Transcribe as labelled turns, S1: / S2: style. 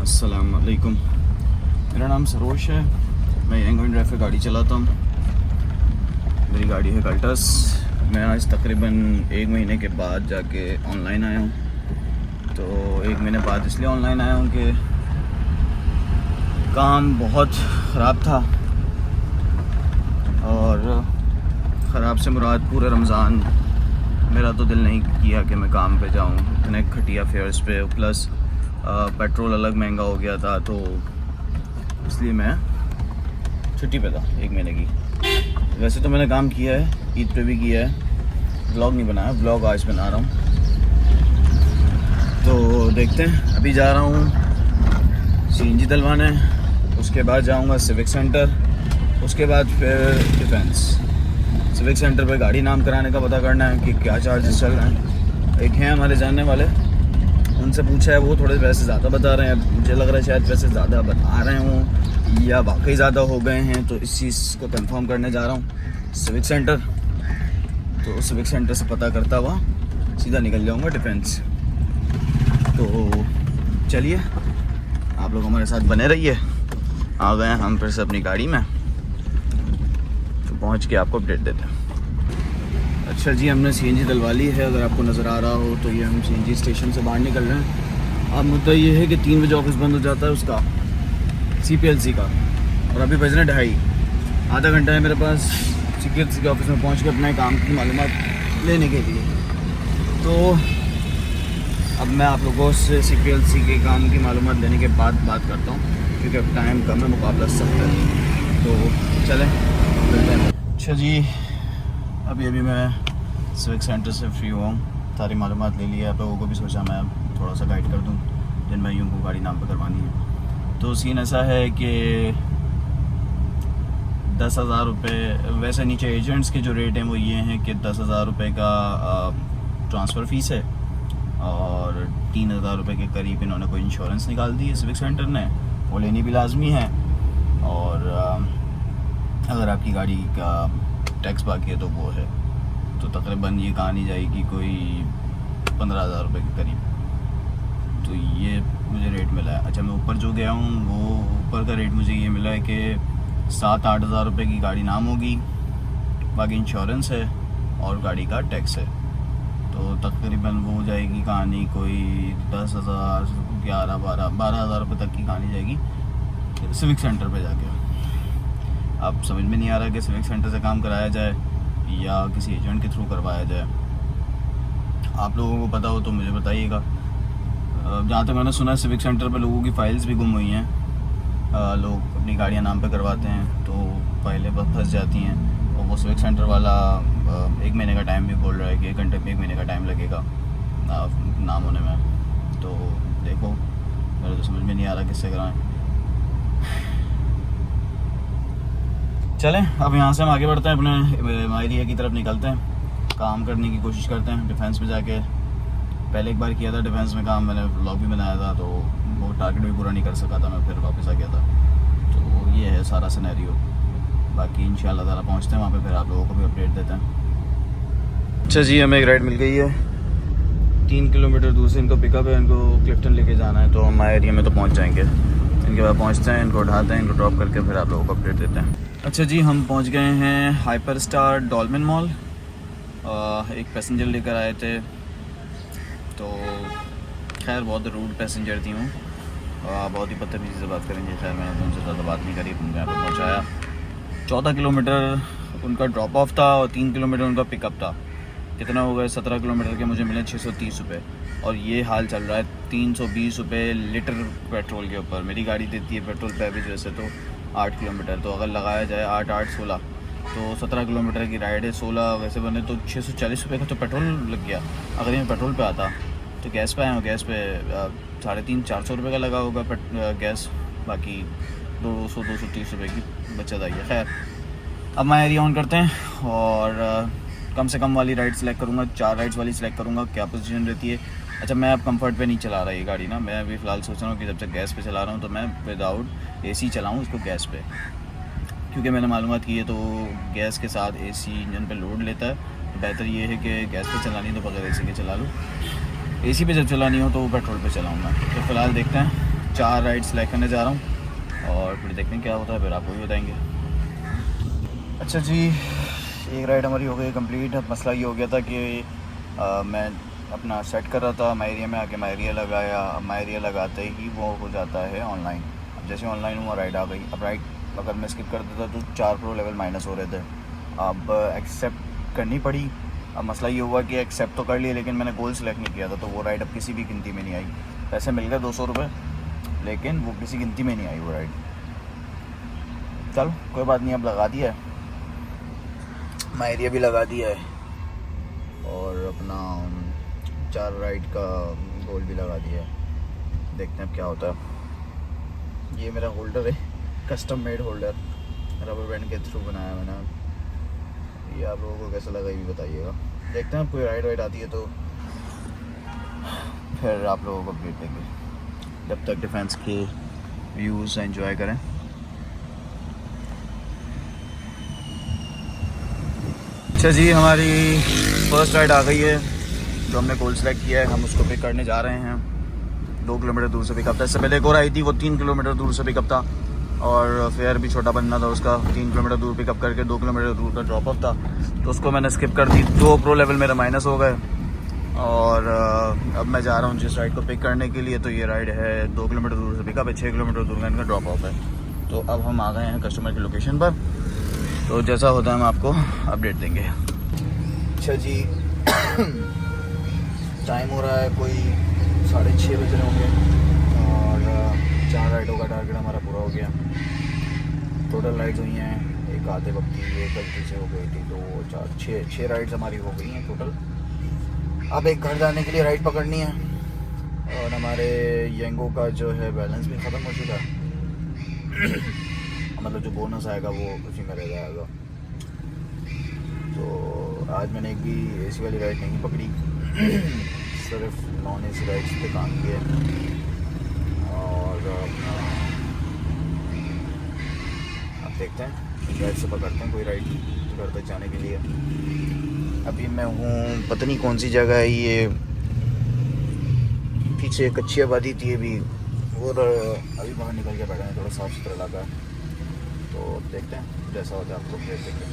S1: अस्सलाम वालेकुम। मेरा नाम सरोश है। मैं यंग एंड ड्राइव गाड़ी चलाता हूँ। मेरी गाड़ी है कल्टस। मैं आज तकरीबन 1 महीने के बाद जाके ऑनलाइन आया हूँ। तो 1 महीने बाद इसलिए ऑनलाइन आया हूँ कि काम बहुत ख़राब था, और ख़राब से मुराद पूरे रमज़ान मेरा तो दिल नहीं किया कि मैं काम पे जाऊँ इतने घटिया फेयर्स पे, प्लस पेट्रोल अलग महंगा हो गया था, तो इसलिए मैं छुट्टी पे था 1 महीने की। वैसे तो मैंने काम किया है, ईद पे भी किया है, व्लॉग नहीं बनाया, व्लॉग आज बना रहा हूँ। तो देखते हैं, अभी जा रहा हूँ सीएनजी डलवाने, उसके बाद जाऊँगा सिविक सेंटर, उसके बाद फिर डिफेंस। सिविक सेंटर पे गाड़ी नाम कराने का पता करना है कि क्या चार्जेस चल रहे हैं। एक हैं हमारे जानने वाले, उनसे पूछा है, वो थोड़े पैसे ज़्यादा बता रहे हैं। मुझे लग रहा है शायद पैसे ज़्यादा बता रहे हों या वाकई ज़्यादा हो गए हैं, तो इस चीज़ को कंफर्म करने जा रहा हूँ सिविक सेंटर। तो सिविक सेंटर से पता करता हुआ सीधा निकल जाऊँगा डिफेंस। तो चलिए, आप लोग हमारे साथ बने रहिए। आ गए हैं हम फिर से अपनी गाड़ी में, तो पहुँच के आपको अपडेट देते हैं। अच्छा जी, हमने सीएनजी डलवा ली है। अगर आपको नज़र आ रहा हो तो ये हम सीएनजी स्टेशन से बाहर निकल रहे हैं। अब मुद्दा ये है कि 3 बजे ऑफिस बंद हो जाता है उसका, सीपीएलसी का, और अभी बज रहे 2:30। आधा घंटा है मेरे पास सीपीएलसी के ऑफिस में पहुंच के अपने काम की मालूमात लेने के लिए। तो अब मैं आप लोगों से सीपीएलसी के काम की मालूमात लेने के बाद बात करता हूँ, क्योंकि अब टाइम कम है, मुकाबला सख्त है। तो चलें मिलते हैं। अच्छा जी, अभी मैं सिविक सेंटर से फ्री हुआ हूँ, सारी मालूमात ले लिया। आप लोगों को भी सोचा मैं थोड़ा सा गाइड कर दूँ जिन भाइयों को गाड़ी नाम पर करवानी है। तो सीन ऐसा है कि 10,000 रुपये, वैसे नीचे एजेंट्स के जो रेट हैं वो ये हैं कि 10,000 रुपये का ट्रांसफ़र फ़ीस है, और 3,000 रुपये के करीब इन्होंने कोई इंश्योरेंस निकाल दी है सिविक सेंटर ने, वो लेनी भी लाजमी है। और अगर आपकी गाड़ी का टैक्स बाकी है तो वो है, तो तकरीबन ये कहानी जाएगी कोई 15,000 रुपये के करीब। तो ये मुझे रेट मिला है। अच्छा, मैं ऊपर जो गया हूँ वो ऊपर का रेट मुझे ये मिला है कि 7-8 हज़ार रुपये की गाड़ी नाम होगी, बाकी इंश्योरेंस है और गाड़ी का टैक्स है। तो तकरीबन वो हो जाएगी कहानी कोई 10,000, 11-12 हज़ार रुपये तक की कहानी जाएगी सिविक सेंटर पे जाके। अब समझ में नहीं आ रहा कि सिविक सेंटर से काम कराया जाए या किसी एजेंट के थ्रू करवाया जाए। आप लोगों को पता हो तो मुझे बताइएगा। जहाँ तक मैंने सुना है सिविक सेंटर पे लोगों की फ़ाइल्स भी गुम हुई हैं। लोग अपनी गाड़ियाँ नाम पे करवाते हैं तो फाइलें फंस जाती हैं, और वो सिविक सेंटर वाला 1 महीने का टाइम भी बोल रहा है कि 1 घंटे में 1 महीने का टाइम लगेगा नाम होने में। तो देखो, मेरे तो समझ में नहीं आ रहा किससे कराएं। चलें, अब यहाँ से हम आगे बढ़ते हैं, अपने एरिया की तरफ निकलते हैं, काम करने की कोशिश करते हैं डिफेंस में जाके। पहले एक बार किया था डिफेंस में काम, मैंने व्लॉग भी बनाया था, तो वो टारगेट भी पूरा नहीं कर सका था, मैं फिर वापस आ गया था। तो ये है सारा सिनेरियो। बाकी इंशाल्लाह ताला पहुँचते हैं वहाँ पे, फिर आप लोगों को भी अपडेट देते हैं। अच्छा जी, हमें एक राइड मिल गई है 3 किलोमीटर दूर से। इनको पिकअप है, इनको क्लिफ्टन लेके जाना है, तो हम एरिया में तो पहुँच जाएँगे। इनके बाद पहुँचते हैं, इनको उठाते हैं, इनको ड्रॉप करके फिर आप लोगों को अपडेट देते हैं। अच्छा जी, हम पहुंच गए हैं हाइपर स्टार डॉल्मेन मॉल। एक पैसेंजर लेकर आए थे, तो खैर बहुत रूड पैसेंजर थी हूँ, बहुत ही बदतमीज़ी से बात करेंगे। खैर मैंने तो उनसे ज़्यादा बात नहीं करी, उनको यहाँ पर पहुँचाया। 14 किलोमीटर उनका ड्रॉप ऑफ था और 3 किलोमीटर उनका पिकअप था। कितना हो गए? 17 किलोमीटर के मुझे मिले 630 रुपये, और ये हाल चल रहा है 320 रुपये लीटर पेट्रोल के ऊपर। मेरी गाड़ी देती है पेट्रोल पे एवरेज वैसे तो 8 किलोमीटर, तो अगर लगाया जाए 8-8 16, तो 17 किलोमीटर की राइड है, 16 वैसे बने तो 640 रुपये का तो पेट्रोल लग गया। अगर ये पेट्रोल पे आता तो गैस पे आया हूँ, गैस पे 350-400 रुपये का लगा होगा गैस, बाकी 200-230 रुपये की बचत आई है। खैर, अब मैं एरिया ऑन करते हैं, और कम से कम वाली राइड सेलेक्ट करूँगा, 4 राइड्स वाली सेलेक्ट करूँगा, क्या पोजीशन रहती है। अच्छा, मैं अब कंफर्ट पे नहीं चला रहा ये गाड़ी ना, मैं अभी फ़िलहाल सोच रहा हूँ कि जब तक गैस पे चला रहा हूँ तो मैं विदाउट एसी चलाऊँ इसको गैस पे, क्योंकि मैंने मालूमात की है तो गैस के साथ एसी इंजन पे लोड लेता है। तो बेहतर ये है कि गैस पे चलानी तो बगैर एसी के चला लूँ, एसी पे जब चलानी हो तो पेट्रोल पे चलाऊँगा। तो फ़िलहाल देखते हैं, 4 राइड सेलेक्ट करने जा रहा हूँ और फिर देखते हैं क्या होता है, फिर आपको भी बताएंगे। अच्छा जी, एक राइड हमारी हो गई कंप्लीट। अब मसला ये हो गया था कि मैं अपना सेट कर रहा था, माई एरिया में आके माई एरिया लगाया। अब माई एरिया लगाते ही वो हो जाता है ऑनलाइन। अब जैसे ऑनलाइन हुआ राइड आ गई। अब राइड अगर मैं स्किप कर देता तो 4 प्रो लेवल माइनस हो रहे थे। अब एक्सेप्ट करनी पड़ी। अब मसला ये हुआ कि एक्सेप्ट तो कर लिया लेकिन मैंने गोल सेलेक्ट नहीं किया था, तो वो राइड अब किसी भी गिनती में नहीं आई। पैसे मिल गए 200 रुपये, लेकिन वो किसी गिनती में नहीं आई वो राइड। चलो कोई बात नहीं, अब लगा दिया है, माई एरिया भी लगा दिया है और अपना 4 राइड का गोल भी लगा दिया है। देखते हैं अब क्या होता है। ये मेरा होल्डर है, custom made holder, rubber band के थ्रू बनाया मैंने। ये आप लोगों को कैसा लगा ये भी बताइएगा। देखते हैं कोई राइड वाइड आती है तो फिर आप लोगों को अपडेट देंगे। जब तक डिफेंस के व्यूज़ एंजॉय करें। अच्छा जी, हमारी फर्स्ट राइड आ गई है। जो हमने गोल सेलेक्ट किया है हम उसको पिक करने जा रहे हैं। 2 किलोमीटर दूर से पिकअप था। इससे पहले एक और आई थी, वो 3 किलोमीटर दूर से पिकअप था और फेयर भी छोटा बनना था उसका। 3 किलोमीटर दूर पिकअप करके 2 किलोमीटर दूर का ड्रॉप ऑफ था, तो उसको मैंने स्किप कर दी। 2 प्रो लेवल मेरा माइनस हो गए और अब मैं जा रहा हूँ जिस राइड को पिक करने के लिए। तो ये राइड है 2 किलोमीटर दूर से पिकअप है, 6 किलोमीटर दूर का इनका ड्रॉप ऑफ है। तो अब हम आ गए हैं कस्टमर की लोकेशन पर, तो जैसा होता है हम आपको अपडेट देंगे। अच्छा जी, टाइम हो रहा है कोई 6:30 बज रहे होंगे और 4 राइडों का टारगेट हमारा पूरा हो गया। टोटल राइड्स हुई हैं, एक आधे वक्त की, एक गलती से हो गई थी, 2 4 6 राइड्स हमारी हो गई हैं टोटल। अब एक घर जाने के लिए राइड पकड़नी है और हमारे येंगो का जो है बैलेंस भी ख़त्म हो चुका है। मतलब जो बोनस आएगा वो उसी में रह जाएगा। तो आज मैंने एक भी एसी वाली राइड नहीं पकड़ी, सिर्फ नॉन एसी राइड्स पे काम किया और अब देखते हैं राइड से पकड़ते हैं कोई राइड घर तक जाने के लिए। अभी मैं हूँ पता नहीं कौन सी जगह है ये, पीछे एक अच्छी आबादी थी अभी, और अभी बाहर निकल के बैठे हैं। थोड़ा साफ़ सुथरा इलाका है, तो देखते हैं जैसा होता है आपको भेज देंगे।